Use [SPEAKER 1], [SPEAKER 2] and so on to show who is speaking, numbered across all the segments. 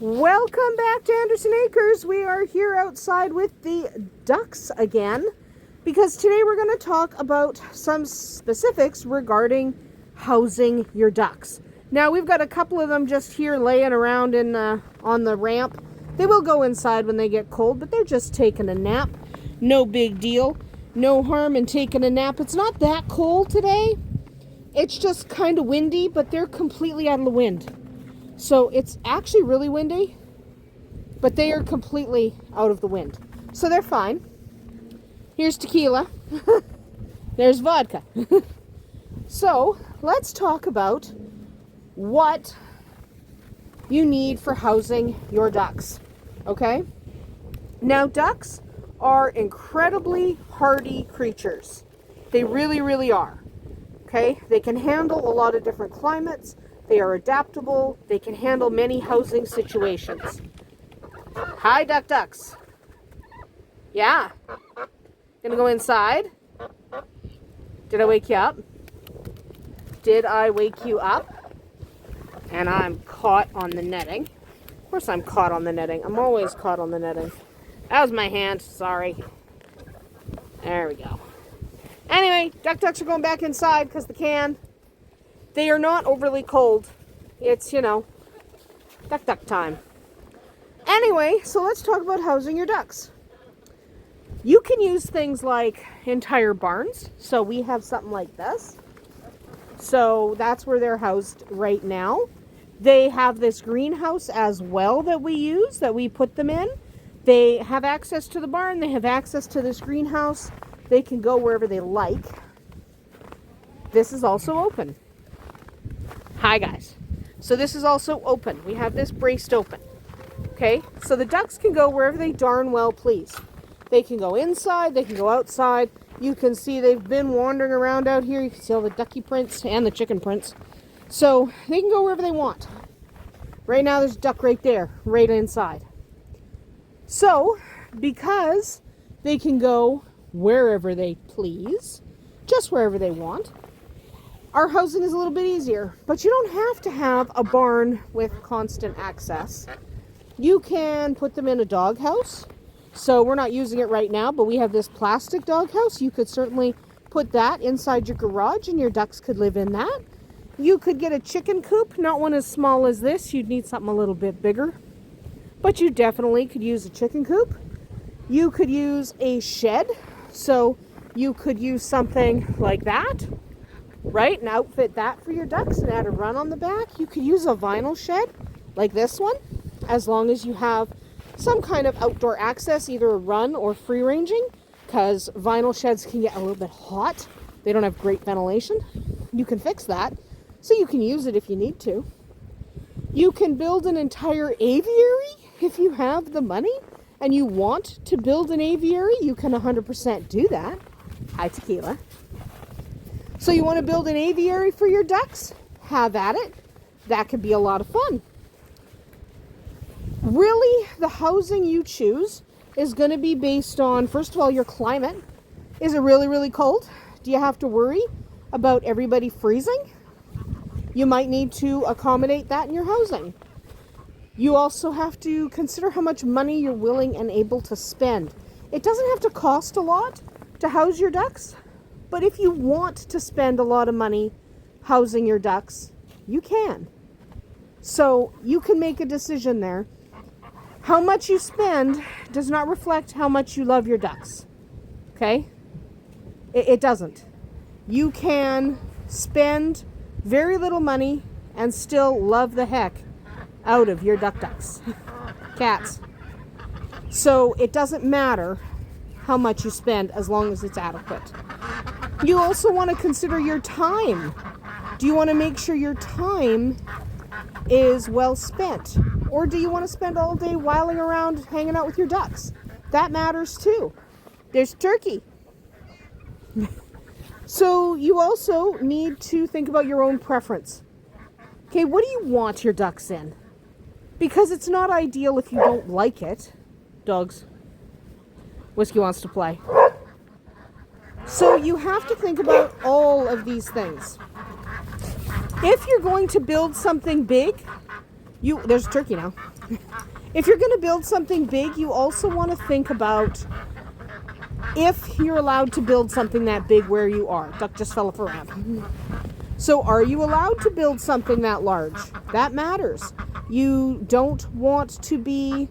[SPEAKER 1] Welcome back to Andersen Acres. We are here outside with the ducks again because today we're going to talk about some specifics regarding housing your ducks. Now we've got a couple of them just here laying around on the ramp. They will go inside when they get cold, but they're just taking a nap. No big deal. No harm in taking a nap. It's not that cold today. It's just kind of windy, but they're completely out of the wind. So it's actually really windy, but they are completely out of the wind. So they're fine. Here's tequila. There's vodka. So let's talk about what you need for housing your ducks. Okay? Now, ducks are incredibly hardy creatures. They really, really are. Okay? They can handle a lot of different climates. They are adaptable. They can handle many housing situations. Hi, ducks. Yeah. Gonna go inside? Did I wake you up? Did I wake you up? And I'm caught on the netting. Of course I'm caught on the netting. I'm always caught on the netting. That was my hand. Sorry. There we go. Anyway, ducks are going back inside because they can. They are not overly cold. It's, duck time. Anyway, so let's talk about housing your ducks. You can use things like entire barns. So we have something like this. So that's where they're housed right now. They have this greenhouse as well that we use, that we put them in. They have access to the barn. They have access to this greenhouse. They can go wherever they like. This is also open. Hi guys. So this is also open. We have this braced open. Okay, so the ducks can go wherever they darn well please. They can go inside, they can go outside. You can see they've been wandering around out here. You can see all the ducky prints and the chicken prints. So they can go wherever they want. Right now there's a duck right there, right inside. So because they can go wherever they please, just wherever they want, our housing is a little bit easier, but you don't have to have a barn with constant access. You can put them in a doghouse. So we're not using it right now, but we have this plastic doghouse. You could certainly put that inside your garage and your ducks could live in that. You could get a chicken coop, not one as small as this. You'd need something a little bit bigger, but you definitely could use a chicken coop. You could use a shed. So you could use something like that. Right, and outfit that for your ducks and add a run on the back. You could use a vinyl shed like this one, as long as you have some kind of outdoor access, either a run or free ranging, because vinyl sheds can get a little bit hot. They don't have great ventilation. You can fix that, so you can use it if you need to. You can build an entire aviary if you have the money and you want to build an aviary. You can 100% do that. Hi, tequila. So you want to build an aviary for your ducks? Have at it. That could be a lot of fun. Really, the housing you choose is going to be based on, first of all, your climate. Is it really, really cold? Do you have to worry about everybody freezing? You might need to accommodate that in your housing. You also have to consider how much money you're willing and able to spend. It doesn't have to cost a lot to house your ducks. But if you want to spend a lot of money housing your ducks, you can. So you can make a decision there. How much you spend does not reflect how much you love your ducks. Okay? It doesn't. You can spend very little money and still love the heck out of your ducks. Cats. So it doesn't matter how much you spend as long as it's adequate. You also want to consider your time. Do you want to make sure your time is well spent? Or do you want to spend all day whiling around hanging out with your ducks? That matters too. There's turkey. So you also need to think about your own preference. Okay, what do you want your ducks in? Because it's not ideal if you don't like it. Dogs. Whiskey wants to play. So you have to think about all of these things. If you're going to build something big, there's a turkey now. if you're going to build something big, you also want to think about if you're allowed to build something that big where you are. Duck just fell off a ramp. So are you allowed to build something that large? That matters. You don't want to be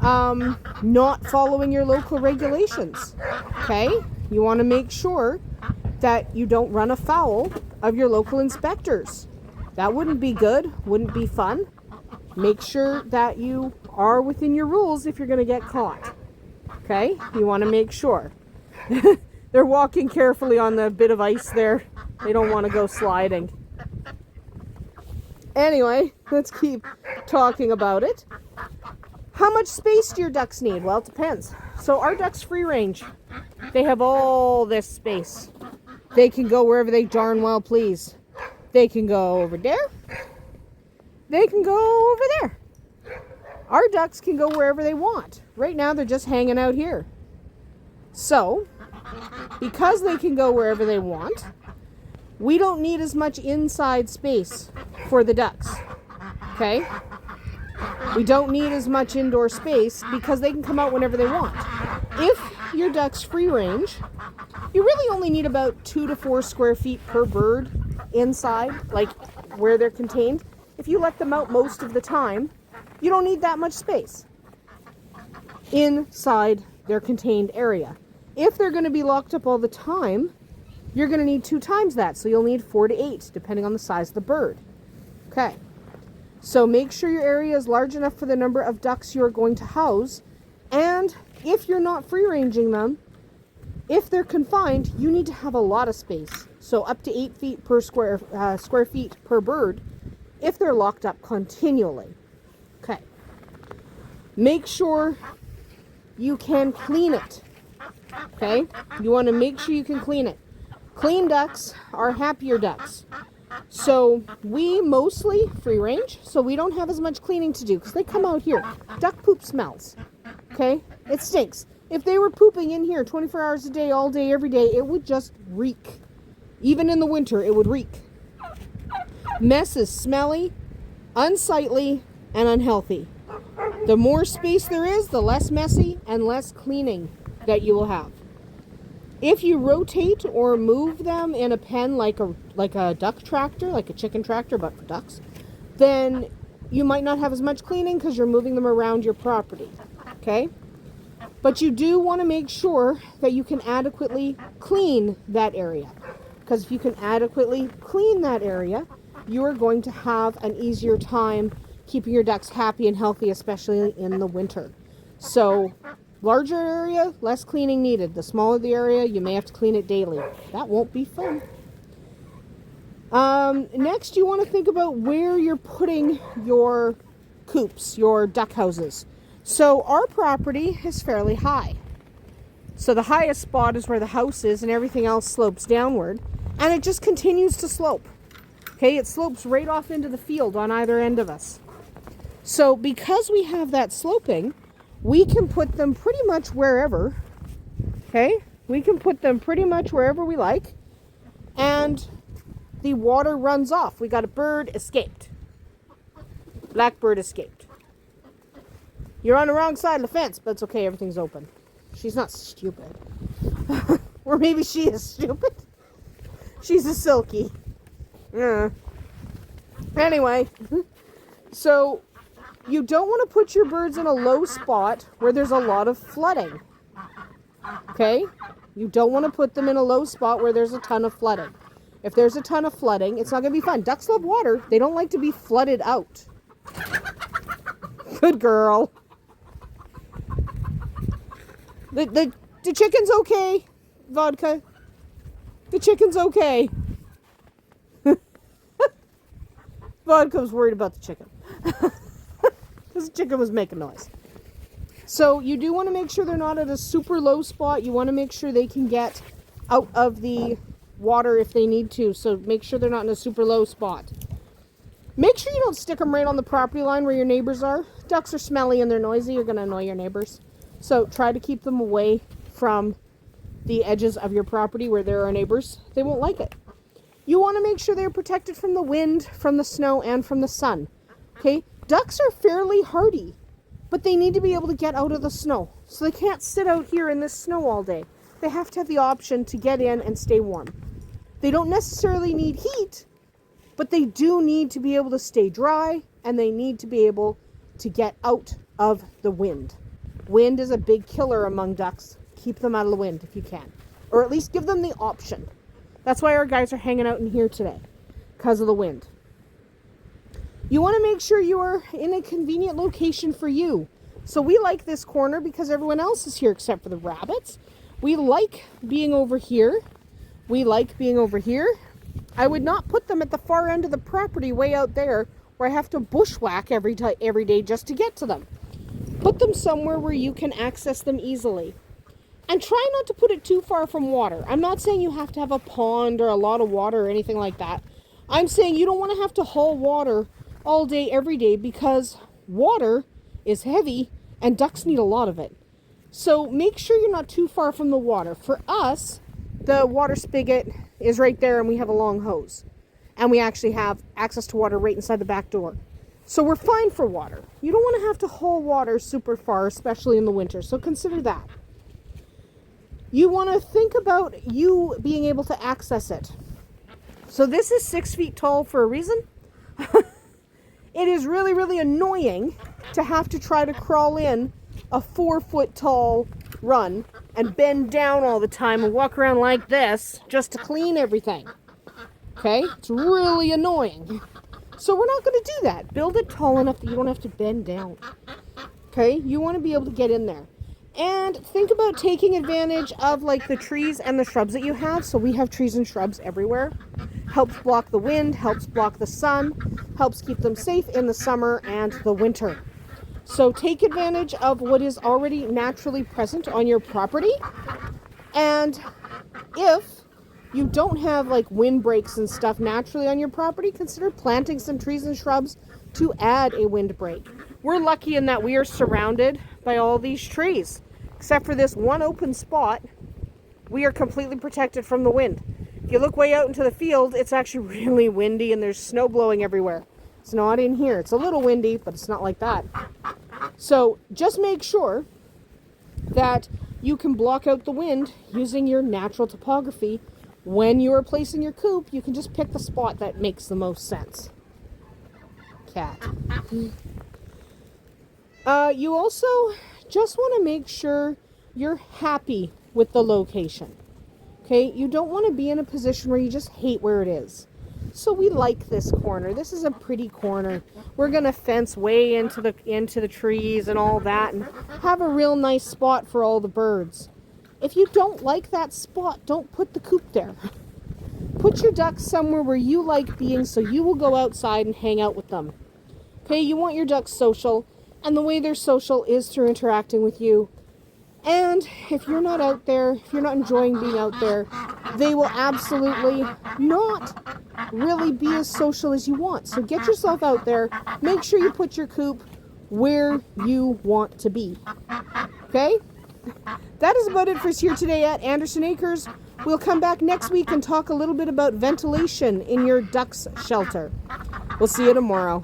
[SPEAKER 1] not following your local regulations. Okay? You want to make sure that you don't run afoul of your local inspectors. That wouldn't be good, wouldn't be fun. Make sure that you are within your rules if you're going to get caught. Okay? You want to make sure. They're walking carefully on the bit of ice there. They don't want to go sliding. Anyway, let's keep talking about it. How much space do your ducks need? Well, it depends. So our ducks free range. They have all this space. They can go wherever they darn well please. They can go over there. They can go over there. Our ducks can go wherever they want. Right now they're just hanging out here. So, because they can go wherever they want, we don't need as much inside space for the ducks. Okay? We don't need as much indoor space because they can come out whenever they want. If your ducks free range, you really only need about 2 to 4 square feet per bird inside, like where they're contained. If you let them out most of the time, you don't need that much space inside their contained area. If they're going to be locked up all the time, you're going to need 2 times that. So you'll need 4 to 8, depending on the size of the bird. Okay. So make sure your area is large enough for the number of ducks you're going to house. And if you're not free ranging them, if they're confined, you need to have a lot of space. So up to 8 feet per square feet per bird if they're locked up continually. Okay. Make sure you can clean it. Okay? You want to make sure you can clean it. Clean ducks are happier ducks. So we mostly free range, so we don't have as much cleaning to do because they come out here. Duck poop smells. Okay? It stinks. If they were pooping in here 24 hours a day, all day, every day, it would just reek. Even in the winter, it would reek. Mess is smelly, unsightly, and unhealthy. The more space there is, the less messy and less cleaning that you will have. If you rotate or move them in a pen like a duck tractor, like a chicken tractor, but for ducks, then you might not have as much cleaning because you're moving them around your property. Okay? But you do want to make sure that you can adequately clean that area. Because if you can adequately clean that area, you are going to have an easier time keeping your ducks happy and healthy, especially in the winter. So, larger area, less cleaning needed. The smaller the area, you may have to clean it daily. That won't be fun. Next, you want to think about where you're putting your coops, your duck houses. So our property is fairly high. So the highest spot is where the house is and everything else slopes downward. And it just continues to slope. Okay, it slopes right off into the field on either end of us. So because we have that sloping, we can put them pretty much wherever. Okay, we can put them pretty much wherever we like. And the water runs off. We got a bird escaped. Blackbird escaped. You're on the wrong side of the fence, but it's okay, everything's open. She's not stupid. Or maybe she is stupid. She's a silky. Yeah. Anyway, so you don't want to put your birds in a low spot where there's a lot of flooding. Okay? You don't want to put them in a low spot where there's a ton of flooding. If there's a ton of flooding, it's not going to be fun. Ducks love water. They don't like to be flooded out. Good girl. The chicken's okay, Vodka. The chicken's okay. Vodka was worried about the chicken. Because the chicken was making noise. So you do want to make sure they're not at a super low spot. You want to make sure they can get out of the water if they need to. So make sure they're not in a super low spot. Make sure you don't stick them right on the property line where your neighbors are. Ducks are smelly and they're noisy. You're going to annoy your neighbors. So try to keep them away from the edges of your property where there are neighbors. They won't like it. You want to make sure they're protected from the wind, from the snow, and from the sun. Okay? Ducks are fairly hardy, but they need to be able to get out of the snow. So they can't sit out here in this snow all day. They have to have the option to get in and stay warm. They don't necessarily need heat, but they do need to be able to stay dry, and they need to be able to get out of the wind. Wind is a big killer among ducks. Keep them out of the wind if you can, or at least give them the option. That's why our guys are hanging out in here today, because of the wind. You want to make sure you are in a convenient location for you. So we like this corner because everyone else is here except for the rabbits. We like being over here. We like being over here. I would not put them at the far end of the property way out there where I have to bushwhack every day just to get to them. Put them somewhere where you can access them easily. And try not to put it too far from water. I'm not saying you have to have a pond or a lot of water or anything like that. I'm saying you don't want to have to haul water all day, every day, because water is heavy and ducks need a lot of it. So make sure you're not too far from the water. For us, the water spigot is right there and we have a long hose. And we actually have access to water right inside the back door. So we're fine for water. You don't want to have to haul water super far, especially in the winter. So consider that. You want to think about you being able to access it. So this is 6 feet tall for a reason. It is really, really annoying to have to try to crawl in a 4 foot tall run and bend down all the time and walk around like this just to clean everything. Okay? It's really annoying. So we're not going to do that. Build it tall enough that you don't have to bend down. Okay? You want to be able to get in there. And think about taking advantage of like the trees and the shrubs that you have. So we have trees and shrubs everywhere. Helps block the wind, helps block the sun, helps keep them safe in the summer and the winter. So take advantage of what is already naturally present on your property. And if you don't have like windbreaks and stuff naturally on your property, consider planting some trees and shrubs to add a windbreak. We're lucky in that we are surrounded by all these trees. Except for this one open spot, we are completely protected from the wind. If you look way out into the field, it's actually really windy and there's snow blowing everywhere. It's not in here. It's a little windy, but it's not like that. So just make sure that you can block out the wind using your natural topography. When you are placing your coop, you can just pick the spot that makes the most sense. Cat. You also just want to make sure you're happy with the location. Okay, you don't want to be in a position where you just hate where it is. So we like this corner. This is a pretty corner. We're going to fence way into the trees and all that and have a real nice spot for all the birds. If you don't like that spot, don't put the coop there. Put your ducks somewhere where you like being so you will go outside and hang out with them. Okay, you want your ducks social, and the way they're social is through interacting with you. And if you're not out there, if you're not enjoying being out there, they will absolutely not really be as social as you want. So get yourself out there. Make sure you put your coop where you want to be. Okay? That is about it for us here today at Andersen Acres. We'll come back next week and talk a little bit about ventilation in your ducks shelter. We'll see you tomorrow.